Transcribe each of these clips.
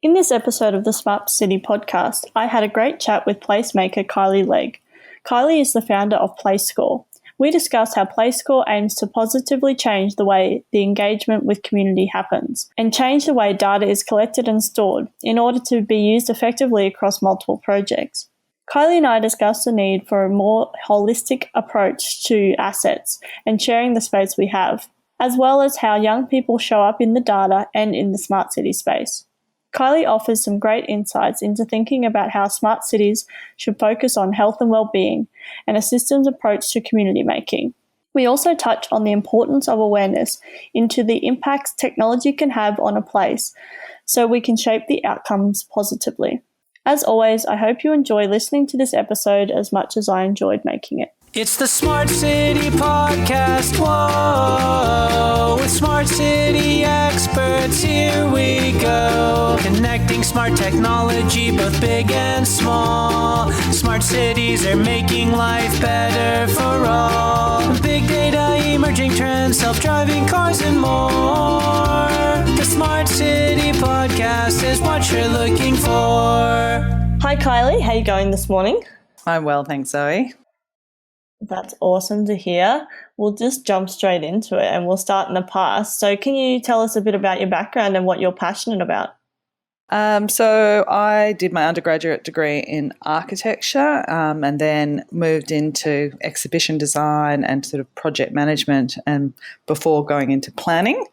In this episode of the Smart City podcast, I had a great chat with placemaker Kylie Legge. Kylie is the founder of PlayScore. We discussed how PlayScore aims to positively change the way the engagement with community happens and change the way data is collected and stored in order to be used effectively across multiple projects. Kylie and I discussed the need for a more holistic approach to assets and sharing the space we have, as well as how young people show up in the data and in the smart city space. Kylie offers some great insights into thinking about how smart cities should focus on health and well-being and a systems approach to community making. We also touch on the importance of awareness into the impacts technology can have on a place so we can shape the outcomes positively. As always, I hope you enjoy listening to this episode as much as I enjoyed making it. It's the Smart City Podcast, whoa, with Smart City experts, here we go. Connecting smart technology, both big and small. Smart cities are making life better for all. Big data, emerging trends, self-driving cars and more. The Smart City Podcast is what you're looking for. Hi Kylie, how are you going this morning? I'm well, thanks, Zoe. That's awesome to hear. We'll just jump straight into it and we'll start in the past. So can you tell us a bit about your background and what you're passionate about? So I did my undergraduate degree in architecture and then moved into exhibition design and sort of project management and before going into planning.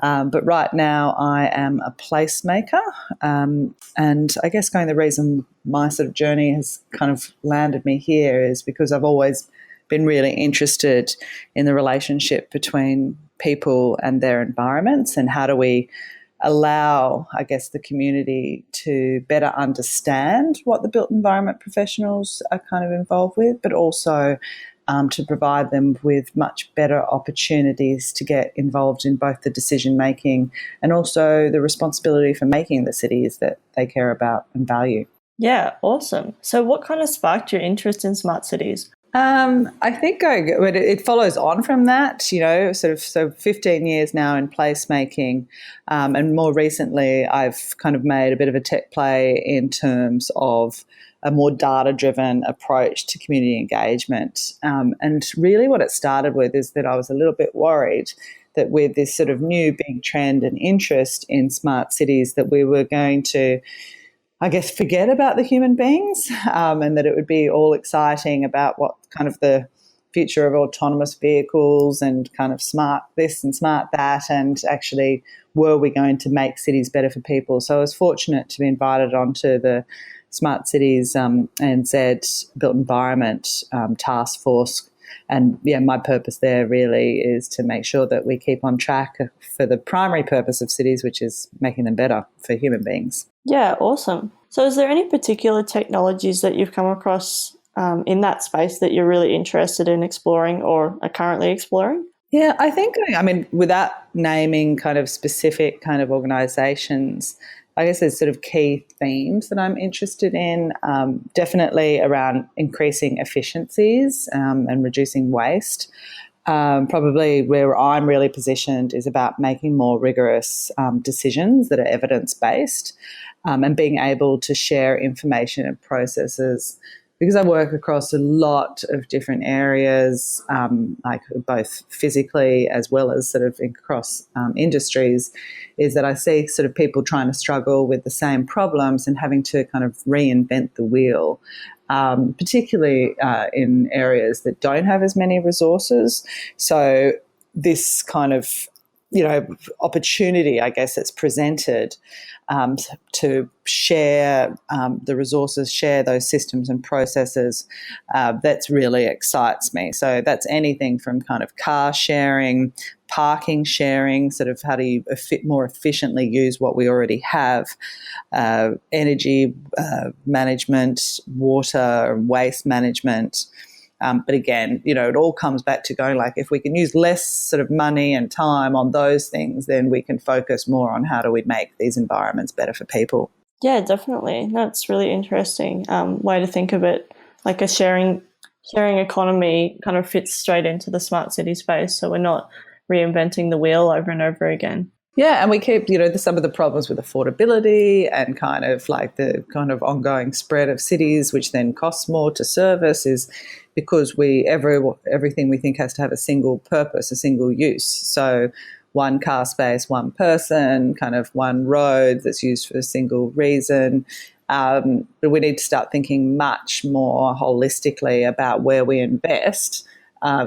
But right now I am a placemaker and I guess the reason my sort of journey has kind of landed me here is because I've always been really interested in the relationship between people and their environments and how do we allow, I guess, the community to better understand what the built environment professionals are kind of involved with, but also to provide them with much better opportunities to get involved in both the decision making and also the responsibility for making the cities that they care about and value. Yeah, awesome. So what kind of sparked your interest in smart cities? I think it follows on from that, so 15 years now in placemaking, and more recently I've kind of made a bit of a tech play in terms of a more data-driven approach to community engagement. And really what it started with is that I was a little bit worried that with this sort of new big trend and interest in smart cities that we were going to forget about the human beings and that it would be all exciting about what kind of the future of autonomous vehicles and kind of smart this and smart that, and actually were we going to make cities better for people. So I was fortunate to be invited onto the Smart Cities NZ Built Environment Task Force. And my purpose there really is to make sure that we keep on track for the primary purpose of cities, which is making them better for human beings. Yeah, awesome. So is there any particular technologies that you've come across in that space that you're really interested in exploring or are currently exploring? Yeah, I think, without naming kind of specific kind of organisations, I guess there's sort of key themes that I'm interested in, definitely around increasing efficiencies and reducing waste. Probably where I'm really positioned is about making more rigorous decisions that are evidence-based and being able to share information and processes. Because I work across a lot of different areas, like both physically as well as sort of across industries, is that I see sort of people trying to struggle with the same problems and having to kind of reinvent the wheel, particularly in areas that don't have as many resources. So this kind of opportunity, I guess, that's presented to share the resources, share those systems and processes, that's really excites me. So that's anything from kind of car sharing, parking sharing, sort of how do you more efficiently use what we already have, energy management, water and waste management. But again, it all comes back to going if we can use less sort of money and time on those things, then we can focus more on how do we make these environments better for people. Yeah, definitely. That's really interesting way to think of it. Like a sharing economy kind of fits straight into the smart city space. So we're not reinventing the wheel over and over again. Yeah, and we keep, some of the problems with affordability and kind of like the kind of ongoing spread of cities, which then costs more to service, is because everything we think has to have a single purpose, a single use. So one car space, one person, kind of one road that's used for a single reason. But we need to start thinking much more holistically about where we invest,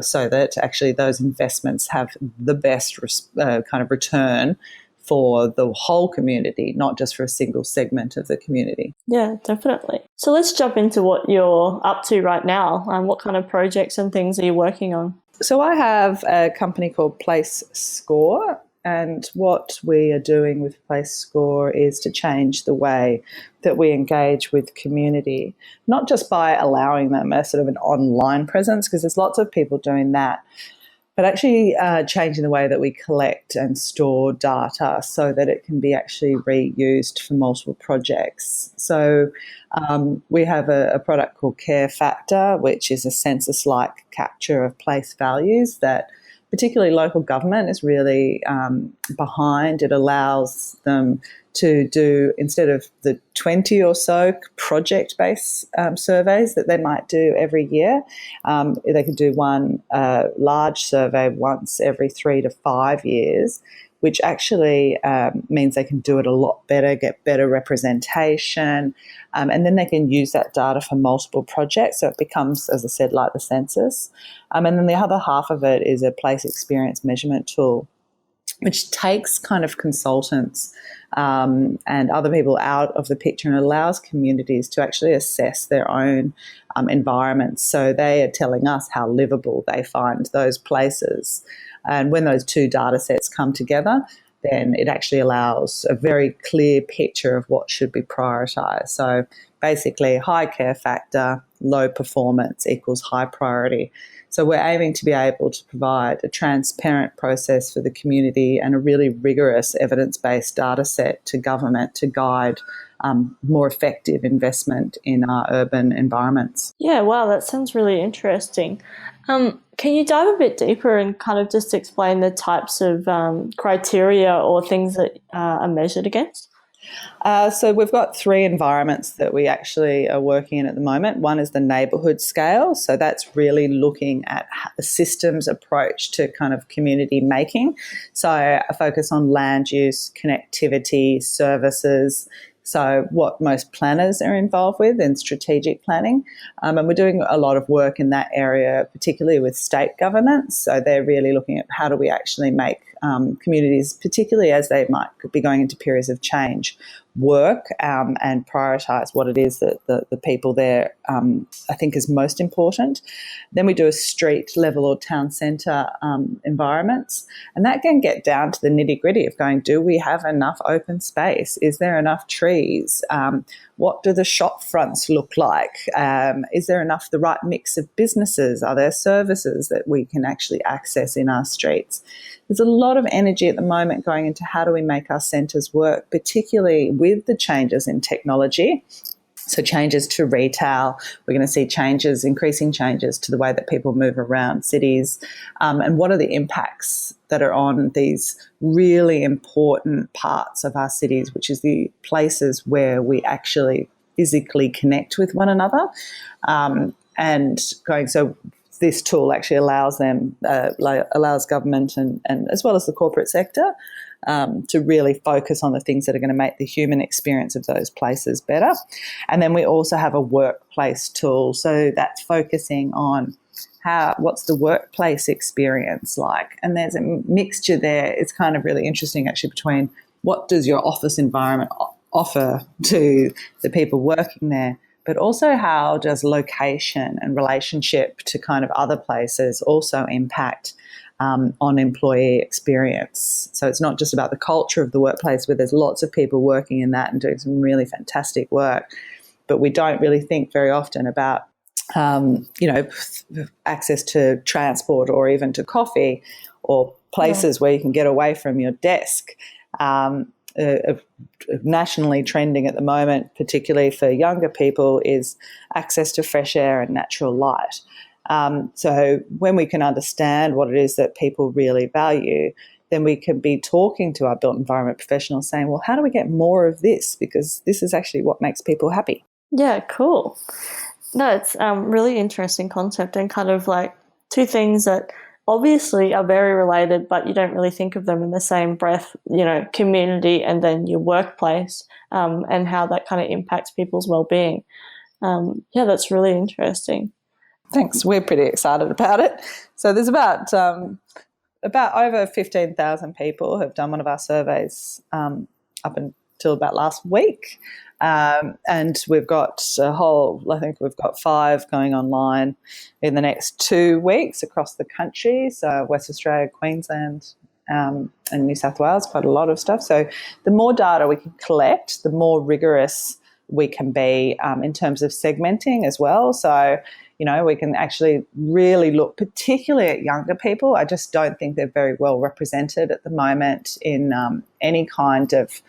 so that actually those investments have the best kind of return for the whole community, not just for a single segment of the community. Yeah, definitely. So let's jump into what you're up to right now. What kind of projects and things are you working on? So I have a company called Place Score, and what we are doing with Place Score is to change the way that we engage with community, not just by allowing them a sort of an online presence, because there's lots of people doing that, but actually changing the way that we collect and store data so that it can be actually reused for multiple projects. So we have a product called Care Factor, which is a census-like capture of place values that particularly local government is really behind. It allows them to do, instead of the 20 or so project-based surveys that they might do every year, they could do one large survey once every 3 to 5 years, which actually means they can do it a lot better, get better representation, and then they can use that data for multiple projects. So it becomes, as I said, like the census. And then the other half of it is a place experience measurement tool, which takes kind of consultants and other people out of the picture and allows communities to actually assess their own environments. So they are telling us how livable they find those places. And when those two data sets come together, then it actually allows a very clear picture of what should be prioritised. So basically, high care factor, low performance equals high priority. So we're aiming to be able to provide a transparent process for the community and a really rigorous evidence-based data set to government to guide more effective investment in our urban environments. Yeah, wow, that sounds really interesting. Can you dive a bit deeper and kind of just explain the types of criteria or things that are measured against? So we've got 3 environments that we actually are working in at the moment. One is the neighbourhood scale. So that's really looking at a systems approach to kind of community making. So a focus on land use, connectivity, services. So what most planners are involved with in strategic planning. And we're doing a lot of work in that area, particularly with state governments. So they're really looking at how do we actually make communities, particularly as they might be going into periods of change, work and prioritise what it is that the people there I think is most important. Then we do a street level or town centre environments, and that can get down to the nitty gritty of going, do we have enough open space? Is there enough trees? What do the shop fronts look like? Is there enough, the right mix of businesses? Are there services that we can actually access in our streets? There's a lot of energy at the moment going into how do we make our centres work, particularly with the changes in technology. So changes to retail, we're going to see changes, increasing changes to the way that people move around cities, and what are the impacts that are on these really important parts of our cities, which is the places where we actually physically connect with one another, and going, so this tool actually allows them, allows government and as well as the corporate sector to really focus on the things that are going to make the human experience of those places better. And then we also have a workplace tool. So that's focusing on what's the workplace experience like? And there's a mixture there. It's kind of really interesting actually between what does your office environment offer to the people working there, but also how does location and relationship to kind of other places also impact on employee experience. So it's not just about the culture of the workplace, where there's lots of people working in that and doing some really fantastic work, but we don't really think very often about access to transport or even to coffee or places where you can get away from your desk. Nationally trending at the moment, particularly for younger people, is access to fresh air and natural light. So when we can understand what it is that people really value, then we can be talking to our built environment professionals saying, well, how do we get more of this? Because this is actually what makes people happy. Yeah, cool. No, it's really interesting concept, and kind of like two things that obviously are very related, but you don't really think of them in the same breath, community and then your workplace, and how that kind of impacts people's well-being. Yeah, that's really interesting. Thanks. We're pretty excited about it. So there's about over 15,000 people have done one of our surveys up until about last week. And we've got I think we've got 5 going online in the next 2 weeks across the country. So West Australia, Queensland, and New South Wales, quite a lot of stuff. So the more data we can collect, the more rigorous we can be in terms of segmenting as well. So, we can actually really look particularly at younger people. I just don't think they're very well represented at the moment in any kind of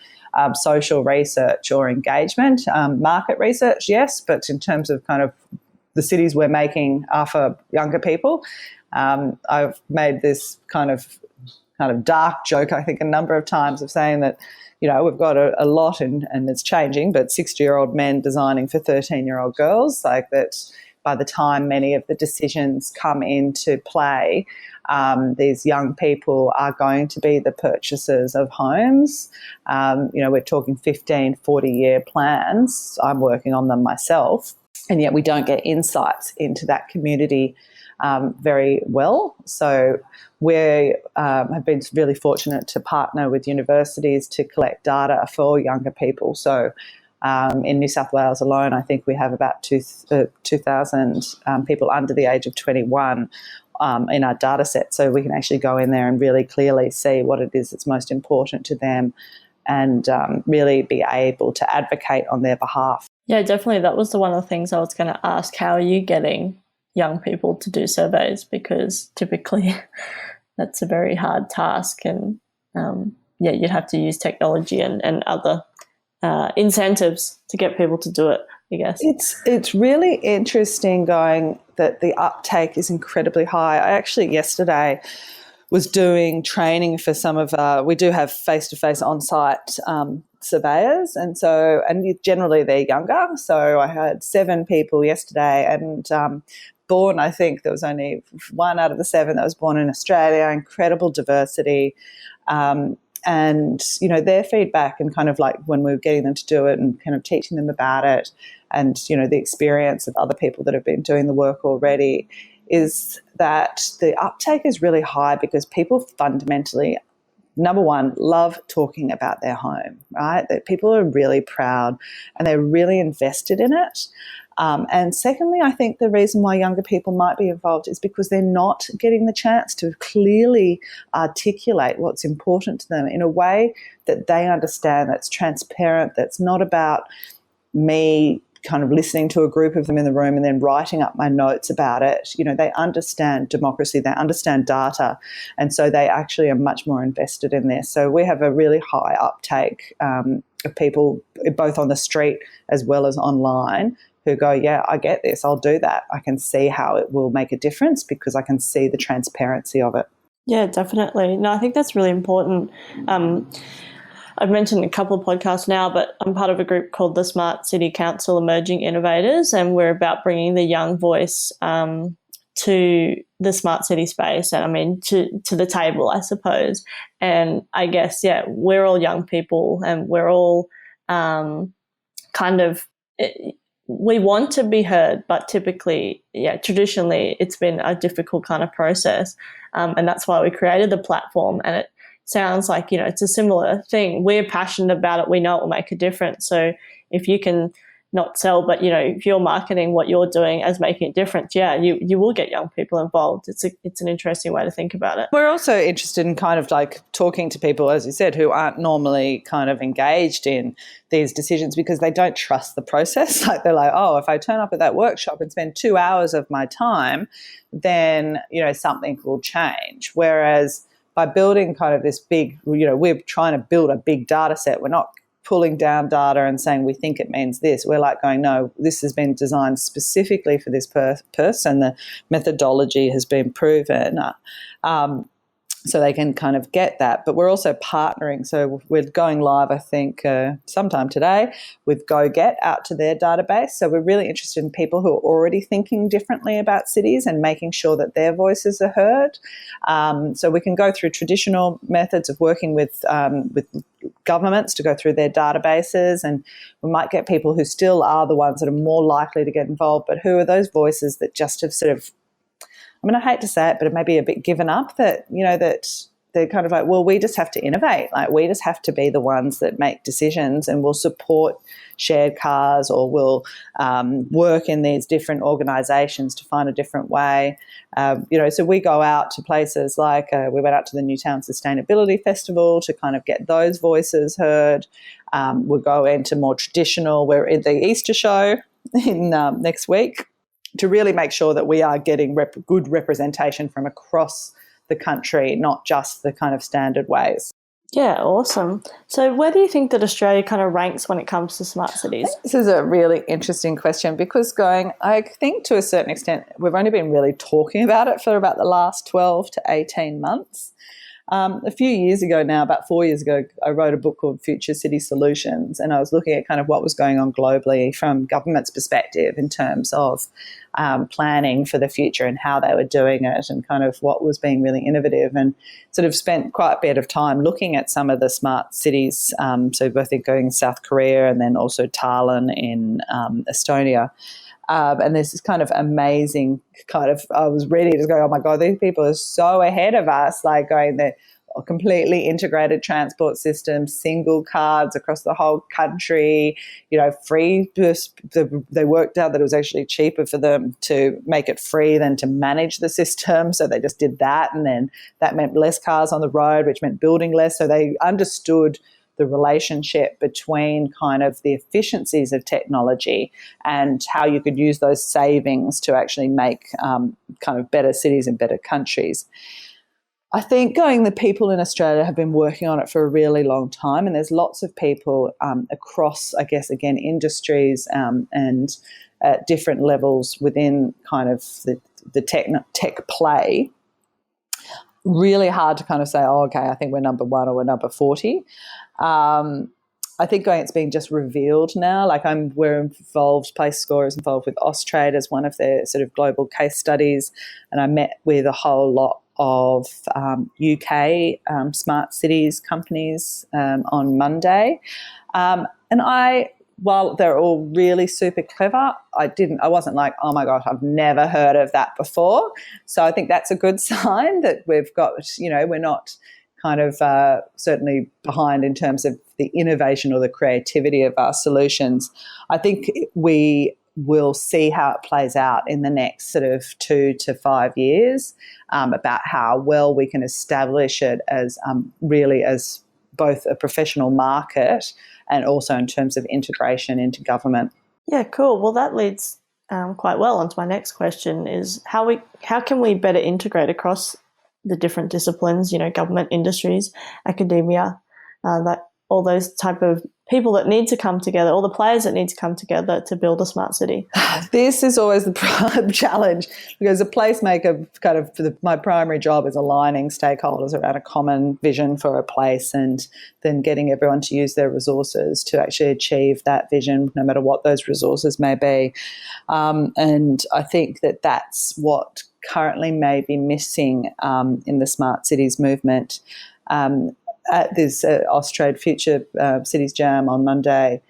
social research or engagement. Market research, yes, but in terms of kind of the cities we're making are for younger people. I've made this kind of dark joke, I think, a number of times of saying that, we've got a lot, and it's changing, but 60-year-old men designing for 13-year-old girls, like that. By the time many of the decisions come into play, these young people are going to be the purchasers of homes. We're talking 15, 40-year plans. I'm working on them myself, and yet we don't get insights into that community very well. So we have been really fortunate to partner with universities to collect data for younger people. So in New South Wales alone, I think we have about 2,000 people under the age of 21 in our data set. So we can actually go in there and really clearly see what it is that's most important to them, and really be able to advocate on their behalf. Yeah, definitely. That was one of the things I was going to ask. How are you getting young people to do surveys? Because typically that's a very hard task, and you'd have to use technology and other incentives to get people to do it, I guess. It's really interesting going that the uptake is incredibly high. I actually yesterday was doing training for some of we do have face-to-face on-site surveyors, and generally they're younger. So I had 7 people yesterday, and born, I think there was only 1 out of the 7 that was born in Australia. Incredible diversity. And, their feedback, and kind of like when we were getting them to do it and kind of teaching them about it, and, the experience of other people that have been doing the work already, is that the uptake is really high because people fundamentally, number one, love talking about their home, right? That people are really proud and they're really invested in it. And secondly, I think the reason why younger people might be involved is because they're not getting the chance to clearly articulate what's important to them in a way that they understand, that's transparent, that's not about me kind of listening to a group of them in the room and then writing up my notes about it. They understand democracy, they understand data, and so they actually are much more invested in this. So we have a really high uptake of people both on the street as well as online who go, yeah, I get this, I'll do that. I can see how it will make a difference because I can see the transparency of it. Yeah, definitely. No, I think that's really important. I've mentioned a couple of podcasts now, but I'm part of a group called the Smart City Council Emerging Innovators, and we're about bringing the young voice to the smart city space, and to the table, I suppose. And I guess, yeah, we're all young people, and we're all we want to be heard, but typically, traditionally, it's been a difficult kind of process. And that's why we created the platform. And it sounds like, it's a similar thing. We're passionate about it. We know it will make a difference. So if you can not sell, but, if you're marketing what you're doing as making a difference, you will get young people involved. It's an interesting way to think about it. We're also interested in kind of like talking to people, as you said, who aren't normally kind of engaged in these decisions because they don't trust the process. Like they're like, oh, if I turn up at that workshop and spend 2 hours of my time, then, something will change. Whereas by building kind of this big, we're trying to build a big data set. We're not pulling down data and saying we think it means this. We're like going, no, this has been designed specifically for this person. The methodology has been proven. so they can kind of get that. But we're also partnering. So we're going live, I think, sometime today with GoGet out to their database. So we're really interested in people who are already thinking differently about cities and making sure that their voices are heard. So we can go through traditional methods of working with governments to go through their databases, and we might get people who still are the ones that are more likely to get involved, but who are those voices that just have sort of, I mean, I hate to say it, but it may be a bit given up, that, you know, that they're kind of like, well, we just have to innovate. Like, we just have to be the ones that make decisions, and we'll support shared cars, or we'll work in these different organisations to find a different way. You know, so we go out to places like, we went out to the Newtown Sustainability Festival to kind of get those voices heard. We'll go into more traditional, we're in the Easter show in next week, to really make sure that we are getting good representation from across the country, not just the kind of standard ways. Yeah, awesome. So where do you think that Australia kind of ranks when it comes to smart cities? This is a really interesting question, because I think to a certain extent, we've only been really talking about it for about the last 12 to 18 months. A few years ago now, about 4 years ago, I wrote a book called Future City Solutions, and I was looking at kind of what was going on globally from government's perspective in terms of planning for the future and how they were doing it, and kind of what was being really innovative, and sort of spent quite a bit of time looking at some of the smart cities. So I think going South Korea, and then also Tallinn in Estonia. And there's this kind of amazing kind of, I was ready to go, oh my God, these people are so ahead of us, like going there, completely integrated transport systems, single cards across the whole country, you know, free. They worked out that it was actually cheaper for them to make it free than to manage the system. So they just did that. And then that meant less cars on the road, which meant building less. So they understood the relationship between kind of the efficiencies of technology and how you could use those savings to actually make kind of better cities and better countries. I think the people in Australia have been working on it for a really long time, and there's lots of people across, I guess, again, industries and at different levels within kind of the tech play. Really hard to kind of say, oh, okay, I think we're number 1 or we're number 40. I think it's being just revealed now. Like we're involved, Place Score is involved with Austrade as one of their sort of global case studies, and I met with a whole lot of UK smart cities companies on Monday, and while they're all really super clever, I wasn't like, oh my gosh, I've never heard of that before. So I think that's a good sign that we've got, you know, we're not kind of certainly behind in terms of the innovation or the creativity of our solutions. I think we will see how it plays out in the next sort of 2 to 5 years, about how well we can establish it as really as both a professional market and also in terms of integration into government. Yeah, cool. Well, that leads quite well onto my next question, is how can we better integrate across the different disciplines, you know, government, industries, academia, that all those type of people that need to come together, all the players that need to come together to build a smart city? This is always the prime challenge, because a placemaker, kind of my primary job is aligning stakeholders around a common vision for a place, and then getting everyone to use their resources to actually achieve that vision, no matter what those resources may be. And I think that that's what currently may be missing in the smart cities movement. At this Austrade Future Cities Jam on Monday,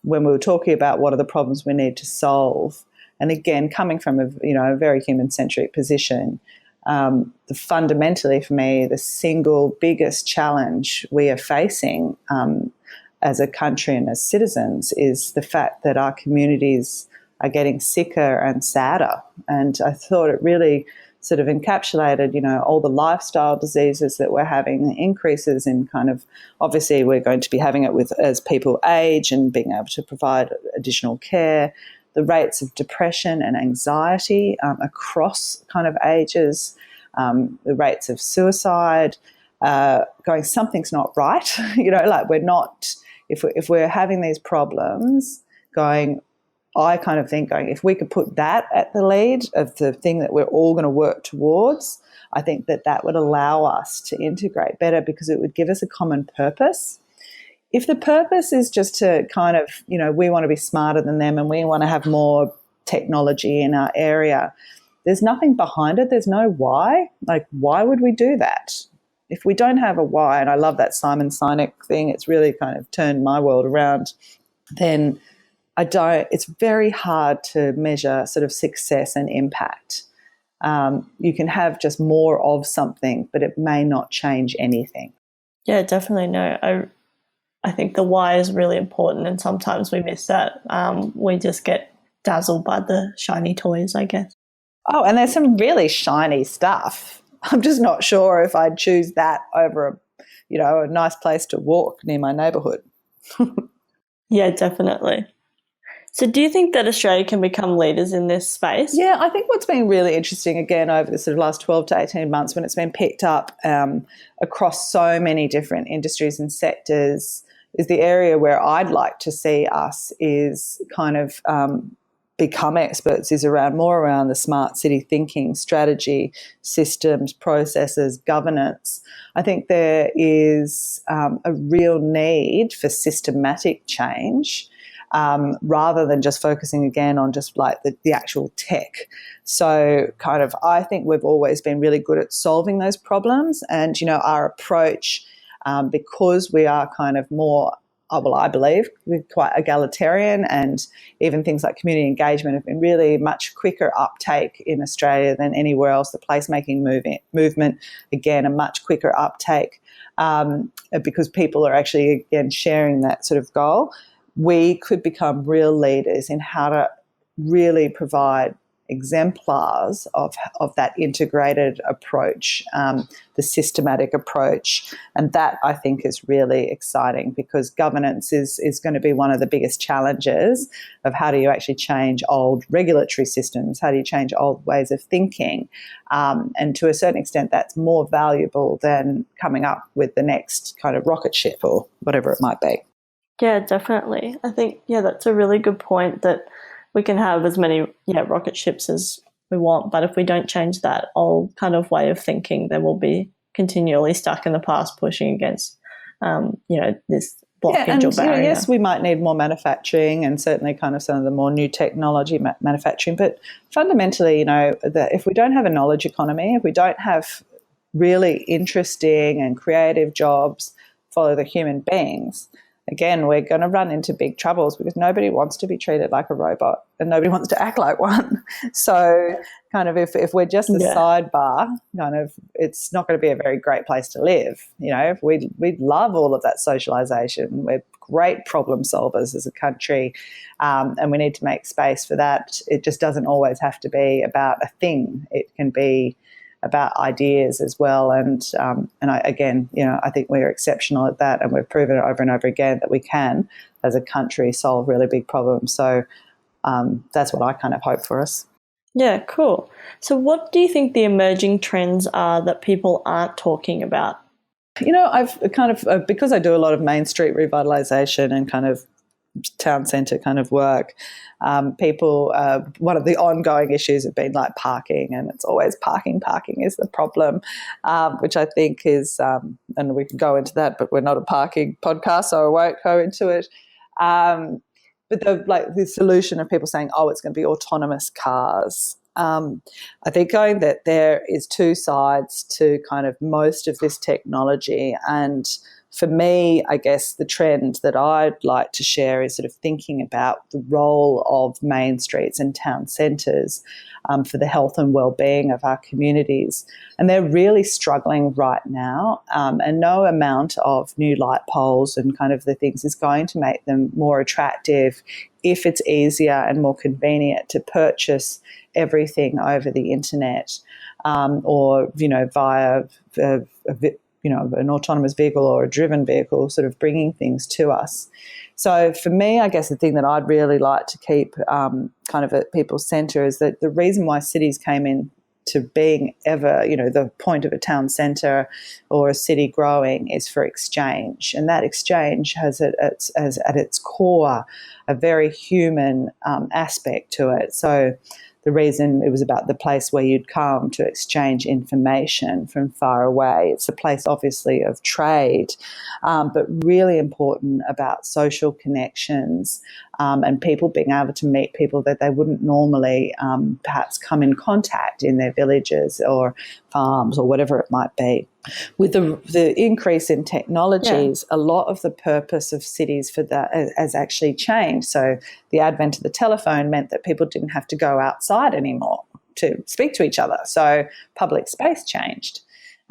when we were talking about what are the problems we need to solve, and again, coming from a very human-centric position, fundamentally for me, the single biggest challenge we are facing as a country and as citizens is the fact that our communities are getting sicker and sadder. And I thought it really sort of encapsulated, you know, all the lifestyle diseases that we're having, the increases in kind of, obviously we're going to be having it with as people age and being able to provide additional care, the rates of depression and anxiety across kind of ages, the rates of suicide, something's not right. You know, like we're not, if we're having these problems I kind of think if we could put that at the lead of the thing that we're all going to work towards, I think that would allow us to integrate better because it would give us a common purpose. If the purpose is just to kind of, we want to be smarter than them and we want to have more technology in our area, there's nothing behind it. There's no why. Like, why would we do that? If we don't have a why, and I love that Simon Sinek thing, it's really kind of turned my world around, then it's very hard to measure sort of success and impact. You can have just more of something, but it may not change anything. Yeah, definitely. No, I think the why is really important, and sometimes we miss that. We just get dazzled by the shiny toys, I guess. Oh, and there's some really shiny stuff. I'm just not sure if I'd choose that over a nice place to walk near my neighbourhood. Yeah, definitely. So do you think that Australia can become leaders in this space? Yeah, I think what's been really interesting, again, over the sort of last 12 to 18 months when it's been picked up across so many different industries and sectors, is the area where I'd like to see us is kind of become experts is more around the smart city thinking, strategy, systems, processes, governance. I think there is a real need for systematic change rather than just focusing again on just like the actual tech. So kind of I think we've always been really good at solving those problems, and our approach, because we are kind of more, I believe we're quite egalitarian, and even things like community engagement have been really much quicker uptake in Australia than anywhere else. The placemaking movement, again, a much quicker uptake because people are actually, again, sharing that sort of goal. We could become real leaders in how to really provide exemplars of that integrated approach, the systematic approach. And that, I think, is really exciting because governance is going to be one of the biggest challenges of how do you actually change old regulatory systems, how do you change old ways of thinking. And to a certain extent, that's more valuable than coming up with the next kind of rocket ship or whatever it might be. Yeah, definitely. I think, that's a really good point, that we can have as many rocket ships as we want, but if we don't change that old kind of way of thinking, then we'll be continually stuck in the past pushing against, this blockage or barrier. Yes, we might need more manufacturing and certainly kind of some of the more new technology manufacturing, but fundamentally, that if we don't have a knowledge economy, if we don't have really interesting and creative jobs follow the human beings, again, we're going to run into big troubles because nobody wants to be treated like a robot and nobody wants to act like one. So kind of if we're just a sidebar, kind of it's not going to be a very great place to live. We love all of that socialization. We're great problem solvers as a country, and we need to make space for that. It just doesn't always have to be about a thing. It can be about ideas as well. And I think we're exceptional at that, and we've proven it over and over again that we can, as a country, solve really big problems. So that's what I kind of hope for us. Yeah, cool. So what do you think the emerging trends are that people aren't talking about? I've kind of, because I do a lot of Main Street revitalisation and kind of town centre kind of work, people, one of the ongoing issues have been like parking, and it's always parking is the problem, which I think is, and we can go into that, but we're not a parking podcast, so I won't go into it. But the solution of people saying, it's going to be autonomous cars. I think going that there is two sides to kind of most of this technology, and for me, I guess the trend that I'd like to share is sort of thinking about the role of main streets and town centres for the health and well-being of our communities. And they're really struggling right now, and no amount of new light poles and kind of the things is going to make them more attractive if it's easier and more convenient to purchase everything over the internet or, via an autonomous vehicle or a driven vehicle, sort of bringing things to us. So for me, I guess the thing that I'd really like to keep kind of at people's centre is that the reason why cities came into being ever, the point of a town centre or a city growing is for exchange. And that exchange has at its core a very human aspect to it. So the reason it was about the place where you'd come to exchange information from far away. It's a place, obviously, of trade, but really important about social connections and people being able to meet people that they wouldn't normally perhaps come in contact in their villages or farms or whatever it might be. With the increase in technologies, a lot of the purpose of cities for that has actually changed. So the advent of the telephone meant that people didn't have to go outside anymore to speak to each other. So public space changed.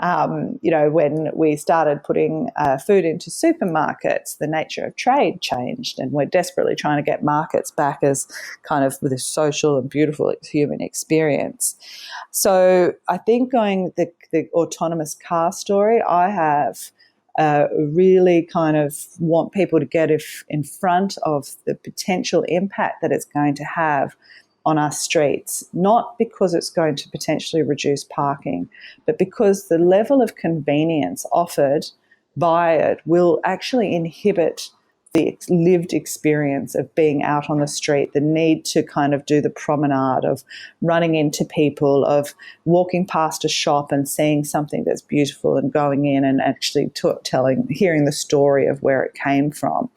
When we started putting food into supermarkets, the nature of trade changed, and we're desperately trying to get markets back as kind of with a social and beautiful human experience. So I think going the autonomous car story, I have really kind of want people to get in front of the potential impact that it's going to have on our streets, not because it's going to potentially reduce parking, but because the level of convenience offered by it will actually inhibit the lived experience of being out on the street, the need to kind of do the promenade, of running into people, of walking past a shop and seeing something that's beautiful and going in and actually hearing the story of where it came from.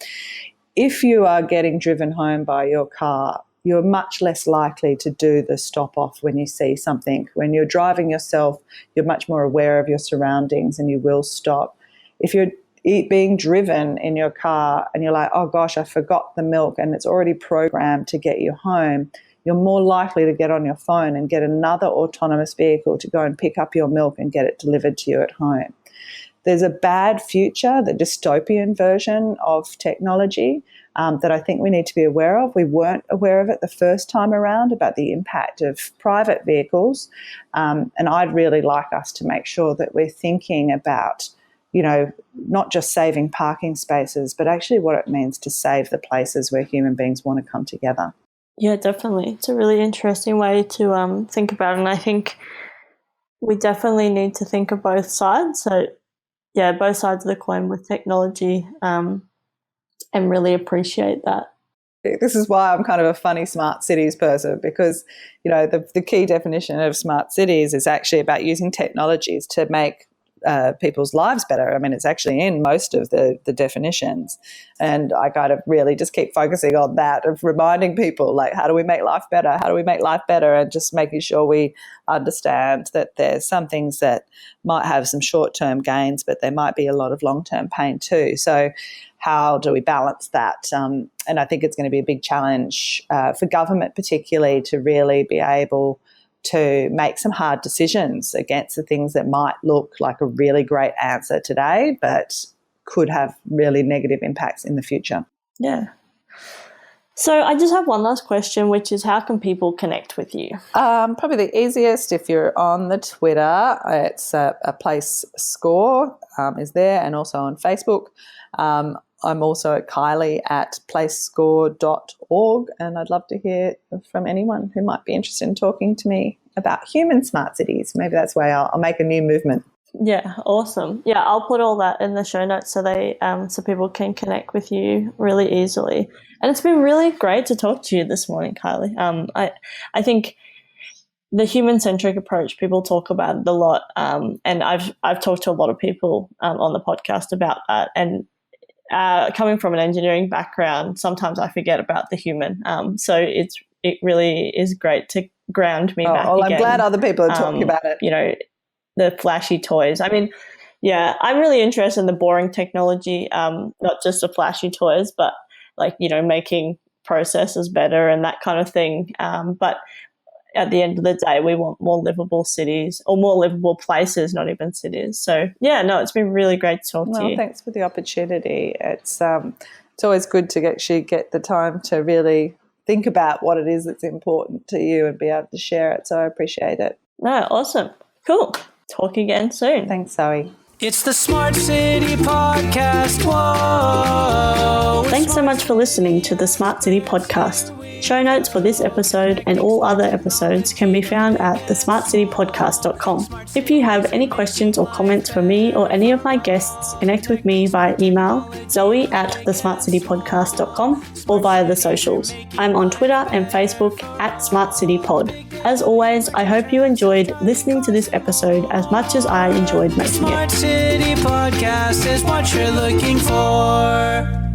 If you are getting driven home by your car, you're much less likely to do the stop off when you see something. When you're driving yourself, you're much more aware of your surroundings and you will stop. If you're being driven in your car and you're like, oh gosh, I forgot the milk, and it's already programmed to get you home, you're more likely to get on your phone and get another autonomous vehicle to go and pick up your milk and get it delivered to you at home. There's a bad future, the dystopian version of technology, that I think we need to be aware of. We weren't aware of it the first time around, about the impact of private vehicles. And I'd really like us to make sure that we're thinking about, not just saving parking spaces, but actually what it means to save the places where human beings want to come together. Yeah, definitely. It's a really interesting way to think about it. And I think we definitely need to think of both sides. So, yeah, both sides of the coin with technology, and really appreciate that. This is why I'm kind of a funny smart cities person, because, the key definition of smart cities is actually about using technologies to make people's lives better. I mean, it's actually in most of the definitions. And I kind of really just keep focusing on that, of reminding people, like, how do we make life better? How do we make life better? And just making sure we understand that there's some things that might have some short-term gains, but there might be a lot of long-term pain too. So how do we balance that? And I think it's going to be a big challenge for government particularly, to really be able to make some hard decisions against the things that might look like a really great answer today, but could have really negative impacts in the future. Yeah. So I just have one last question, which is, how can people connect with you? Probably the easiest, if you're on the Twitter, it's a place score is there, and also on Facebook. I'm also at Kylie at placescore.org, and I'd love to hear from anyone who might be interested in talking to me about human smart cities. Maybe that's why I'll make a new movement. Yeah, awesome. Yeah, I'll put all that in the show notes so so people can connect with you really easily. And it's been really great to talk to you this morning, Kylie. I think the human-centric approach, people talk about it a lot, and I've talked to a lot of people on the podcast about that. And coming from an engineering background, sometimes I forget about the human. So it really is great to ground me back again. I'm glad other people are talking about it. The flashy toys. I mean, yeah, I'm really interested in the boring technology, not just the flashy toys, but making processes better and that kind of thing. But at the end of the day, we want more livable cities, or more livable places, not even cities. So, yeah, no, it's been really great to talk to you. Thanks for the opportunity. It's always good to actually get the time to really think about what it is that's important to you and be able to share it. So I appreciate it. No, awesome. Cool. Talk again soon. Thanks, Zoe. It's the Smart City Podcast. Whoa! Thanks so much for listening to the Smart City Podcast. Show notes for this episode and all other episodes can be found at thesmartcitypodcast.com. If you have any questions or comments for me or any of my guests, connect with me via email, zoe@thesmartcitypodcast.com, or via the socials. I'm on Twitter and Facebook @SmartCityPod. As always, I hope you enjoyed listening to this episode as much as I enjoyed making it. Smart City Podcast is what you're looking for.